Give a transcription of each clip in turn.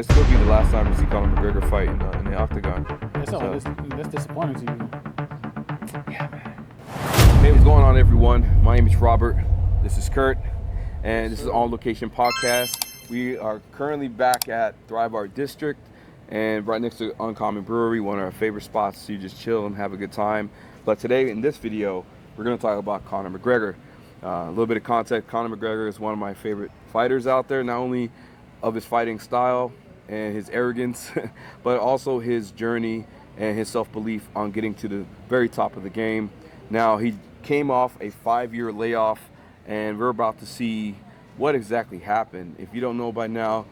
This will be the last time we see Conor McGregor fight in the octagon. That's disappointing to you. Yeah, man. Hey, what's going on, everyone? My name is Robert. This is Kurt, and this is On Location Podcast. We are currently back at Thrive Art District, and right next to Uncommon Brewery, one of our favorite spots to just chill and have a good time. But today, in this video, we're going to talk about Conor McGregor. A little bit of context: Conor McGregor is one of my favorite fighters out there, not only of his fighting style and his arrogance, but also his journey and his self-belief on getting to the very top of the game. Now, he came off a 5-year layoff, and we're about to see what exactly happened. If you don't know by now,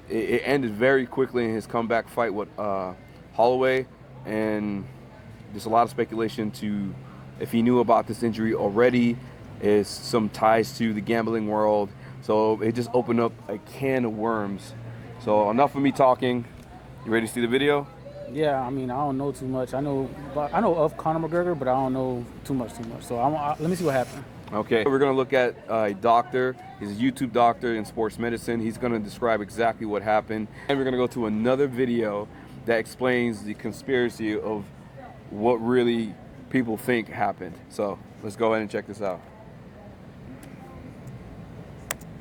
it ended very quickly in his comeback fight with Holloway, and there's a lot of speculation to if he knew about this injury already, is some ties to the gambling world. So it just opened up a can of worms. So enough of me talking. You ready to see the video? Yeah, I mean, I don't know too much. I know of Conor McGregor, but I don't know too much. So let me see what happened. Okay, we're gonna look at a doctor. He's a YouTube doctor in sports medicine. He's gonna describe exactly what happened. And we're gonna go to another video that explains the conspiracy of what really people think happened. So let's go ahead and check this out.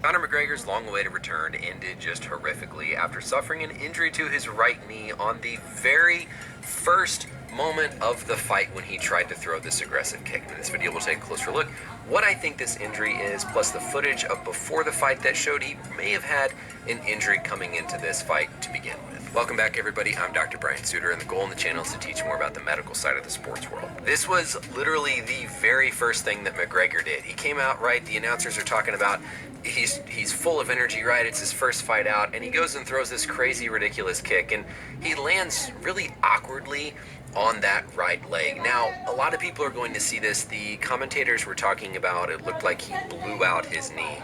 Conor McGregor's long-awaited return ended just horrifically after suffering an injury to his right knee on the very first moment of the fight when he tried to throw this aggressive kick. In this video, we'll take a closer look what I think this injury is, plus the footage of before the fight that showed he may have had an injury coming into this fight to begin with. Welcome back, everybody. I'm Dr. Brian Suter, and the goal on the channel is to teach more about the medical side of the sports world. This was literally the very first thing that McGregor did. He came out, right? The announcers are talking about he's full of energy, right? It's his first fight out, and he goes and throws this crazy, ridiculous kick, and he lands really awkwardly on that right leg. Now, a lot of people are going to see this. The commentators were talking about it looked like he blew out his knee.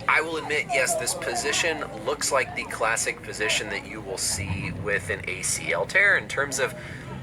I will admit, yes, this position looks like the classic position that you will see with an ACL tear in terms of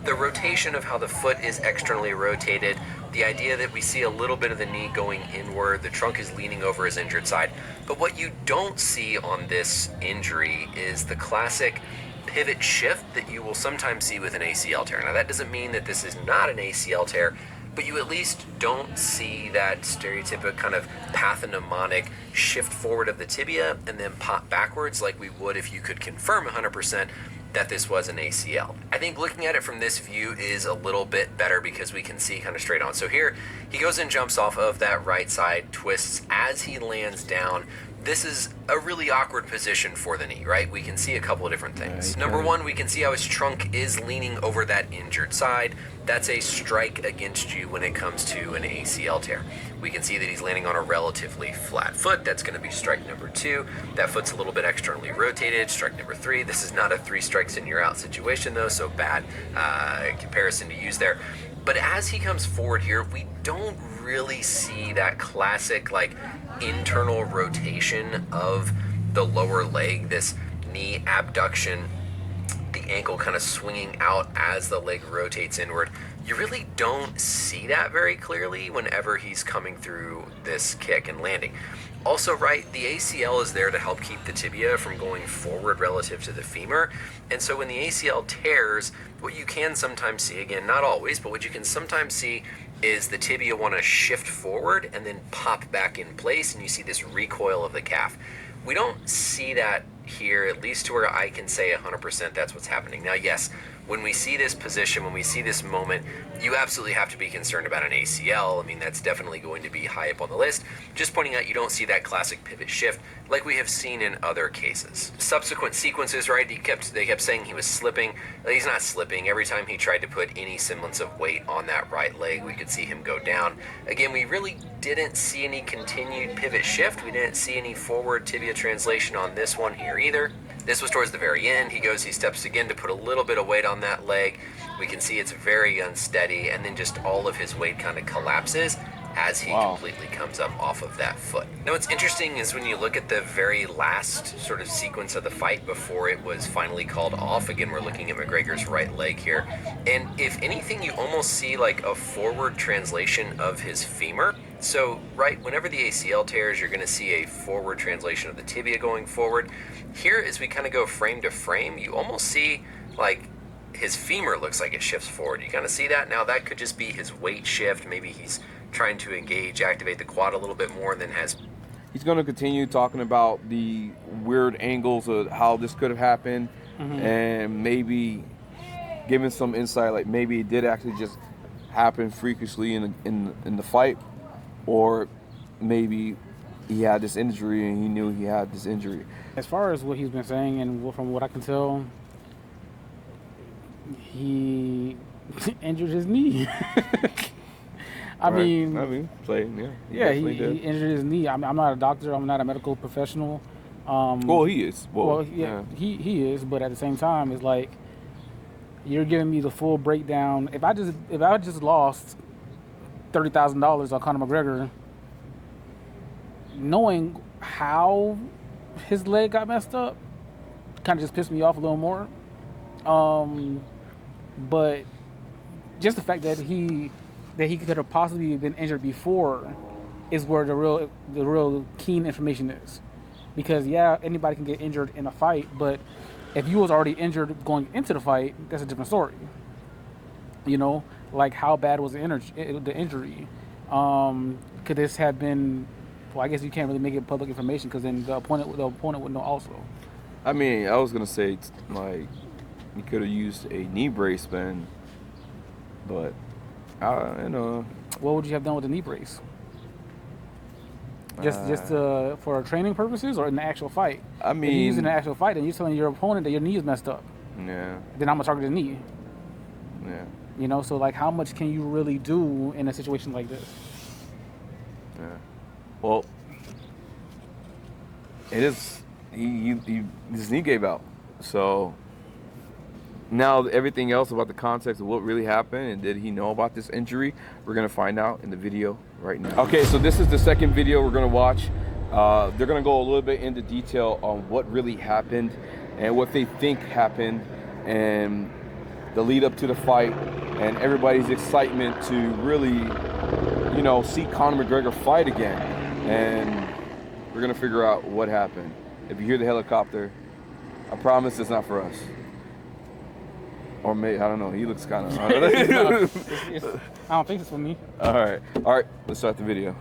the rotation of how the foot is externally rotated, the idea that we see a little bit of the knee going inward, the trunk is leaning over his injured side. But what you don't see on this injury is the classic pivot shift that you will sometimes see with an ACL tear. Now, that doesn't mean that this is not an ACL tear, but you at least don't see that stereotypical kind of pathognomonic shift forward of the tibia and then pop backwards like we would if you could confirm 100% that this was an ACL. I think looking at it from this view is a little bit better because we can see kind of straight on. So here, he goes and jumps off of that right side, twists as he lands down. This is a really awkward position for the knee, right? We can see a couple of different things. Number one, we can see how his trunk is leaning over that injured side. That's a strike against you when it comes to an ACL tear. We can see that he's landing on a relatively flat foot. That's going to be strike number 2. That foot's a little bit externally rotated. Strike number 3. This is not a 3 strikes and you're out situation though, so bad comparison to use there. But as he comes forward here, we don't really see that classic like internal rotation of the lower leg, this knee abduction, the ankle kind of swinging out as the leg rotates inward. You really don't see that very clearly whenever he's coming through this kick and landing. Also, right, the ACL is there to help keep the tibia from going forward relative to the femur. And so when the ACL tears, what you can sometimes see, again, not always, but what you can sometimes see is the tibia want to shift forward and then pop back in place, and you see this recoil of the calf. We don't see that here, at least to where I can say 100% that's what's happening. Now, yes, when we see this position, when we see this moment, you absolutely have to be concerned about an ACL. I mean, that's definitely going to be high up on the list. Just pointing out, you don't see that classic pivot shift like we have seen in other cases. Subsequent sequences, right, they kept saying he was slipping. He's not slipping. Every time he tried to put any semblance of weight on that right leg, we could see him go down. Again, we really didn't see any continued pivot shift. We didn't see any forward tibia translation on this one here either. This was towards the very end. He steps again to put a little bit of weight on that leg. We can see it's very unsteady, and then just all of his weight kind of collapses as he completely comes up off of that foot. Now, what's interesting is when you look at the very last sort of sequence of the fight before it was finally called off, again, we're looking at McGregor's right leg here, and if anything, you almost see like a forward translation of his femur So, right, whenever the ACL tears, you're going to see a forward translation of the tibia going forward. Here, as we kind of go frame to frame, you almost see like his femur looks like it shifts forward. You kind of see that. Now, that could just be his weight shift. Maybe he's trying to activate the quad a little bit more than has. He's going to continue talking about the weird angles of how this could have happened, and maybe giving some insight, like maybe it did actually just happen freakishly in the fight, or maybe he had this injury and he knew he had this injury. As far as what he's been saying, and from what I can tell, he injured his knee. I mean, playing, yeah. He injured his knee. I'm not a doctor. I'm not a medical professional. Well, he is. He is. But at the same time, it's like you're giving me the full breakdown. If I just lost $30,000 on Conor McGregor, knowing how his leg got messed up, kind of just pissed me off a little more. But just the fact that he could have possibly been injured before is where the real keen information is. Because yeah, anybody can get injured in a fight, but if you was already injured going into the fight, that's a different story. You know, like how bad was the injury? Could this have been? Well, I guess you can't really make it public information because then the opponent would know also. I mean, I was gonna say like he could have used a knee brace then, but you know. What would you have done with the knee brace? Just for training purposes or in the actual fight? I mean, if you're using the actual fight, and you're telling your opponent that your knee is messed up. Yeah. Then I'm gonna target the knee. Yeah. You know, so like, how much can you really do in a situation like this? Yeah. Well, it is. His knee gave out. So now everything else about the context of what really happened and did he know about this injury, we're gonna find out in the video right now. Okay, so this is the second video we're gonna watch. They're gonna go a little bit into detail on what really happened and what they think happened and the lead up to the fight and everybody's excitement to really, you know, see Conor McGregor fight again. And we're gonna figure out what happened. If you hear the helicopter, I promise it's not for us. Or maybe, I don't know, he looks kind of... I don't think it's for me. All right, let's start the video.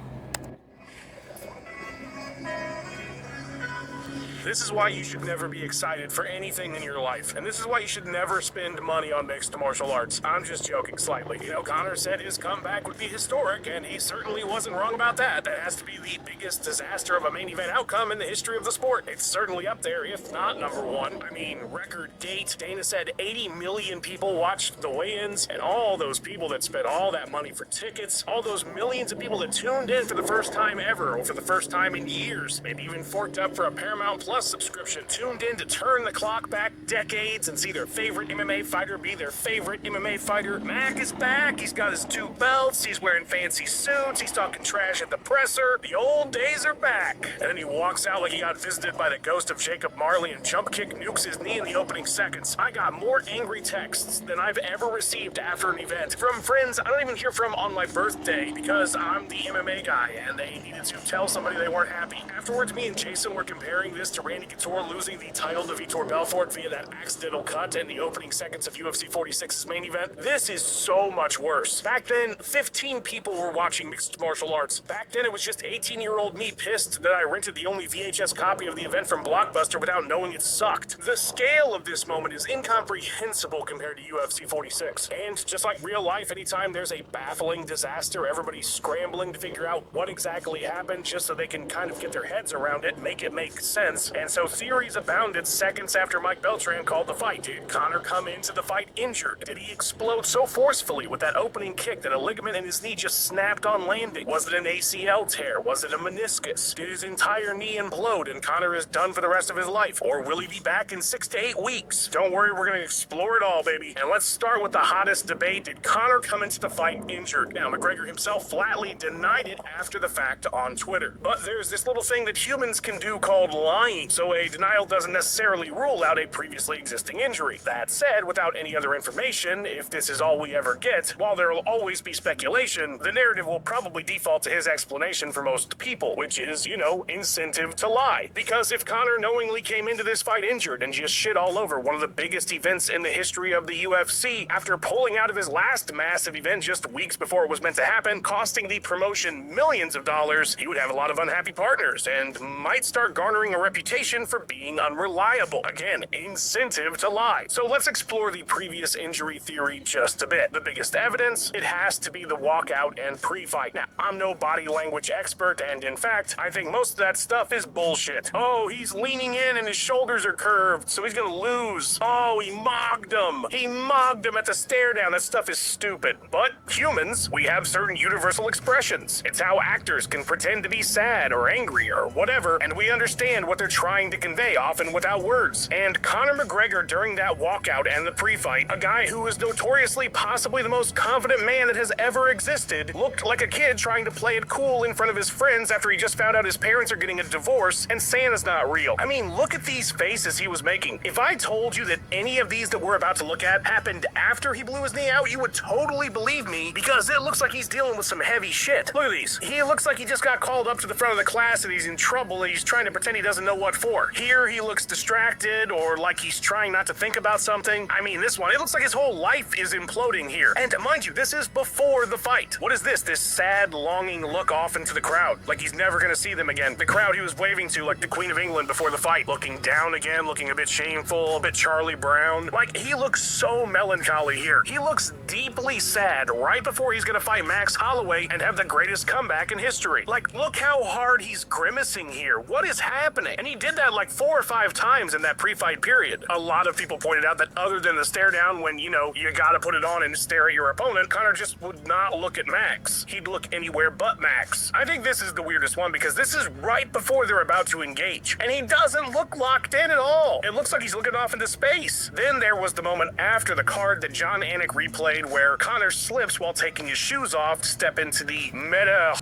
This is why you should never be excited for anything in your life. And this is why you should never spend money on mixed martial arts. I'm just joking slightly. You know, Conor said his comeback would be historic, and he certainly wasn't wrong about that. That has to be the biggest disaster of a main event outcome in the history of the sport. It's certainly up there, if not number one. I mean, record date, Dana said 80 million people watched the weigh-ins, and all those people that spent all that money for tickets, all those millions of people that tuned in for the first time ever, or for the first time in years, maybe even forked up for a Paramount Plus subscription, tuned in to turn the clock back decades and see their favorite MMA fighter be their favorite MMA fighter. Mac is back. He's got his 2 belts. He's wearing fancy suits. He's talking trash at the presser. The old days are back. And then he walks out like he got visited by the ghost of Jacob Marley and jump kick nukes his knee in the opening seconds. I got more angry texts than I've ever received after an event from friends I don't even hear from on my birthday because I'm the MMA guy and they needed to tell somebody they weren't happy. Afterwards, me and Jason were comparing this to Randy Couture losing the title to Vitor Belfort via that accidental cut in the opening seconds of UFC 46's main event. This is so much worse. Back then, 15 people were watching mixed martial arts. Back then, it was just 18-year-old me pissed that I rented the only VHS copy of the event from Blockbuster without knowing it sucked. The scale of this moment is incomprehensible compared to UFC 46. And just like real life, anytime there's a baffling disaster, everybody's scrambling to figure out what exactly happened just so they can kind of get their heads around it, make it make sense. And so theories abounded seconds after Mike Beltran called the fight. Did Conor come into the fight injured? Did he explode so forcefully with that opening kick that a ligament in his knee just snapped on landing? Was it an ACL tear? Was it a meniscus? Did his entire knee implode and Conor is done for the rest of his life? Or will he be back in 6 to 8 weeks? Don't worry, we're going to explore it all, baby. And let's start with the hottest debate. Did Conor come into the fight injured? Now, McGregor himself flatly denied it after the fact on Twitter. But there's this little thing that humans can do called lying. knee, so a denial doesn't necessarily rule out a previously existing injury. That said, without any other information, if this is all we ever get, while there will always be speculation, the narrative will probably default to his explanation for most people, which is, incentive to lie. Because if Conor knowingly came into this fight injured and just shit all over one of the biggest events in the history of the UFC after pulling out of his last massive event just weeks before it was meant to happen, costing the promotion millions of dollars, he would have a lot of unhappy partners and might start garnering a reputation for being unreliable. Again, incentive to lie. So let's explore the previous injury theory just a bit. The biggest evidence, it has to be the walkout and pre-fight. Now, I'm no body language expert, and in fact, I think most of that stuff is bullshit. Oh, he's leaning in and his shoulders are curved, so he's gonna lose. Oh, he mogged him. He mogged him at the stare down. That stuff is stupid. But humans, we have certain universal expressions. It's how actors can pretend to be sad or angry or whatever, and we understand what they're trying to convey, often without words. And Conor McGregor, during that walkout and the pre-fight, a guy who is notoriously possibly the most confident man that has ever existed, looked like a kid trying to play it cool in front of his friends after he just found out his parents are getting a divorce and Santa's not real. I mean, look at these faces he was making. If I told you that any of these that we're about to look at happened after he blew his knee out, you would totally believe me, because it looks like he's dealing with some heavy shit. Look at these. He looks like he just got called up to the front of the class and he's in trouble and he's trying to pretend he doesn't know what for. Here he looks distracted or like he's trying not to think about something. I mean, this one, it looks like his whole life is imploding here. And mind you, this is before the fight. What is this? This sad, longing look off into the crowd, like he's never gonna see them again. The crowd he was waving to like the Queen of England before the fight, looking down again, looking a bit shameful, a bit Charlie Brown. Like, he looks so melancholy here. He looks deeply sad right before he's gonna fight Max Holloway and have the greatest comeback in history. Like, look how hard he's grimacing here. What is happening? And he did that like 4 or 5 times in that pre-fight period. A lot of people pointed out that other than the stare down when, you gotta put it on and stare at your opponent, Conor just would not look at Max. He'd look anywhere but Max. I think this is the weirdest one because this is right before they're about to engage. And he doesn't look locked in at all. It looks like he's looking off into space. Then there was the moment after the card that John Anik replayed where Conor slips while taking his shoes off to step into the meta.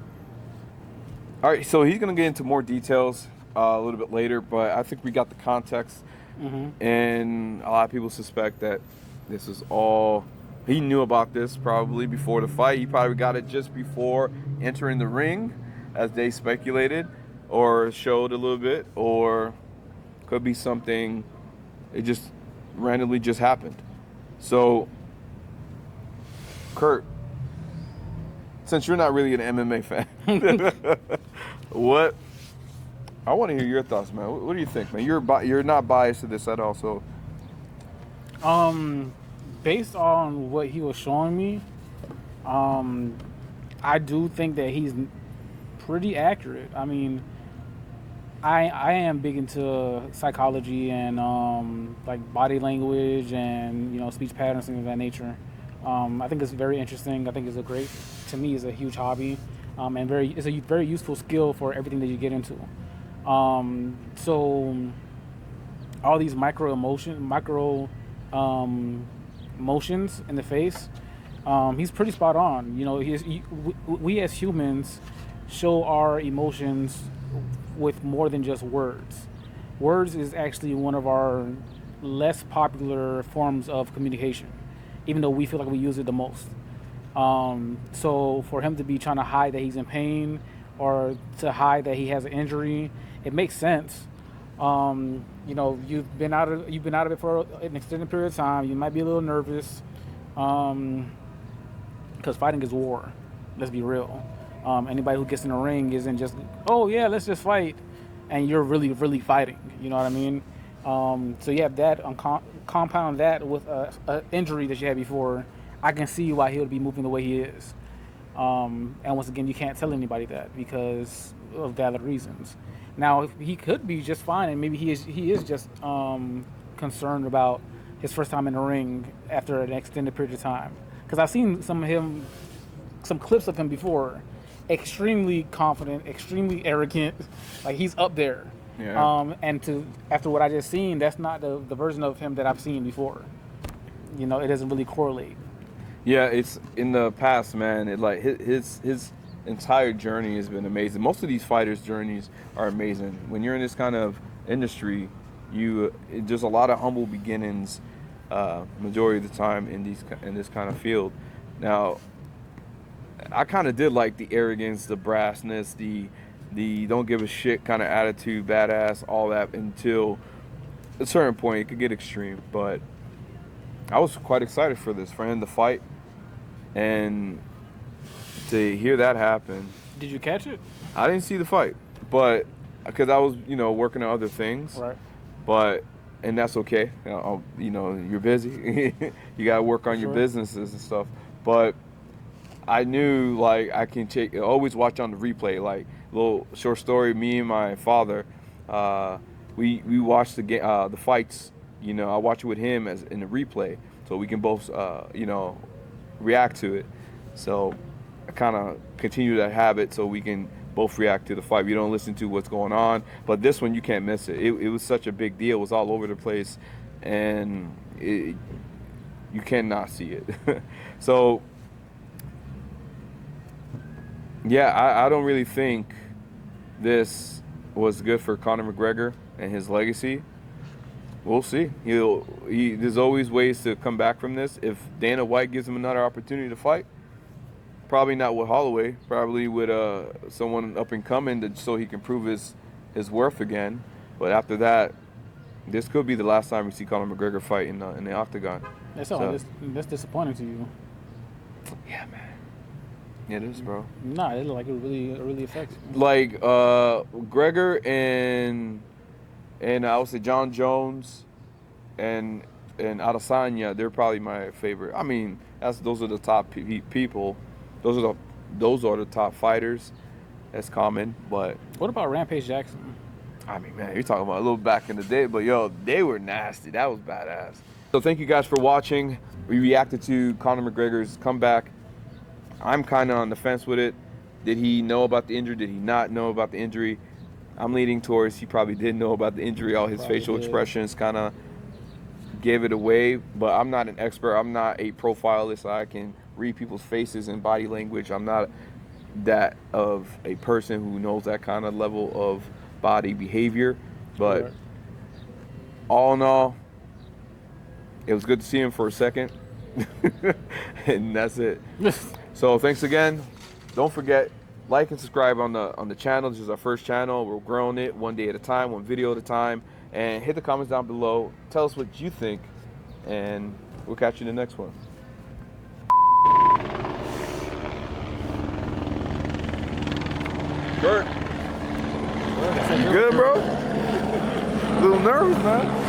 All right, so he's going to get into more details a little bit later, but I think we got the context. And a lot of people suspect that this is all, he knew about this probably before the fight. He probably got it just before entering the ring, as they speculated or showed a little bit, or could be something, it just randomly just happened. So, Kurt, since you're not really an MMA fan, I want to hear your thoughts, man. What do you think, man? You're not biased to this at all, so. Based on what he was showing me, I do think that he's pretty accurate. I mean, I am big into psychology and like body language and speech patterns, things of that nature. I think it's very interesting. I think it's to me, it's a huge hobby, and it's a very useful skill for everything that you get into. So all these micro motions in the face, he's pretty spot on. We as humans show our emotions with more than just words. Words is actually one of our less popular forms of communication, even though we feel like we use it the most. So for him to be trying to hide that he's in pain or to hide that he has an injury, it makes sense. You've been out of it for an extended period of time. You might be a little nervous, because fighting is war. Let's be real. Anybody who gets in the ring isn't just, oh yeah, let's just fight, and you're really, really fighting. You know what I mean? So you have that, compound that with an injury that you had before. I can see why he would be moving the way he is. And once again, you can't tell anybody that because of valid reasons. Now, he could be just fine, and maybe he is just concerned about his first time in the ring after an extended period of time. Because I've seen some clips of him before, extremely confident, extremely arrogant, like he's up there. Yeah. After what I just seen, that's not the version of him that I've seen before. It doesn't really correlate. Yeah, it's in the past, man. His entire journey has been amazing. Most of these fighters' journeys are amazing. When you're in this kind of industry, there's a lot of humble beginnings, majority of the time in this kind of field. Now, I kind of did like the arrogance, the brassness, the don't give a shit kind of attitude, badass, all that, until a certain point it could get extreme. But I was quite excited for him to fight, and to hear that happen. Did you catch it? I didn't see the fight, but because I was, working on other things. Right. But, and that's okay. You're busy. You got to work on your businesses and stuff. But I knew, like, I can always watch on the replay. Like, little short story, me and my father, we watched the fights. I watch it with him as in the replay, so we can both, react to it. So I kind of continue that habit so we can both react to the fight. We don't listen to what's going on, but this one you can't miss it. It was such a big deal. It was all over the place, and you cannot see it. So, yeah, I don't really think this was good for Conor McGregor and his legacy. We'll see. There's always ways to come back from this. If Dana White gives him another opportunity to fight, probably not with Holloway, probably with someone up and coming, so he can prove his worth again. But after that, this could be the last time we see Conor McGregor fight in the octagon. That's disappointing to you. Yeah, man. It is, bro. Nah, it like it really affects you. Like McGregor and I would say John Jones and Adesanya, they're probably my favorite. I mean, those are the top people. Those are the top fighters. That's common, but what about Rampage Jackson? I mean, man, you're talking about a little back in the day, but yo, they were nasty. That was badass. So thank you guys for watching. We reacted to Conor McGregor's comeback. I'm kind of on the fence with it. Did he know about the injury? Did he not know about the injury? I'm leaning towards he probably did know about the injury. All his facial expressions kind of gave it away, but I'm not an expert. I'm not a profilist. So I can read people's faces and body language. I'm not that of a person who knows that kind of level of body behavior. But all in all, it was good to see him for a second. And that's it. So thanks again. Don't forget, like and subscribe on the channel. This is our first channel. We're growing it one day at a time, one video at a time. And hit the comments down below. Tell us what you think, and we'll catch you in the next one. Kurt, you good, bro? A little nervous, man.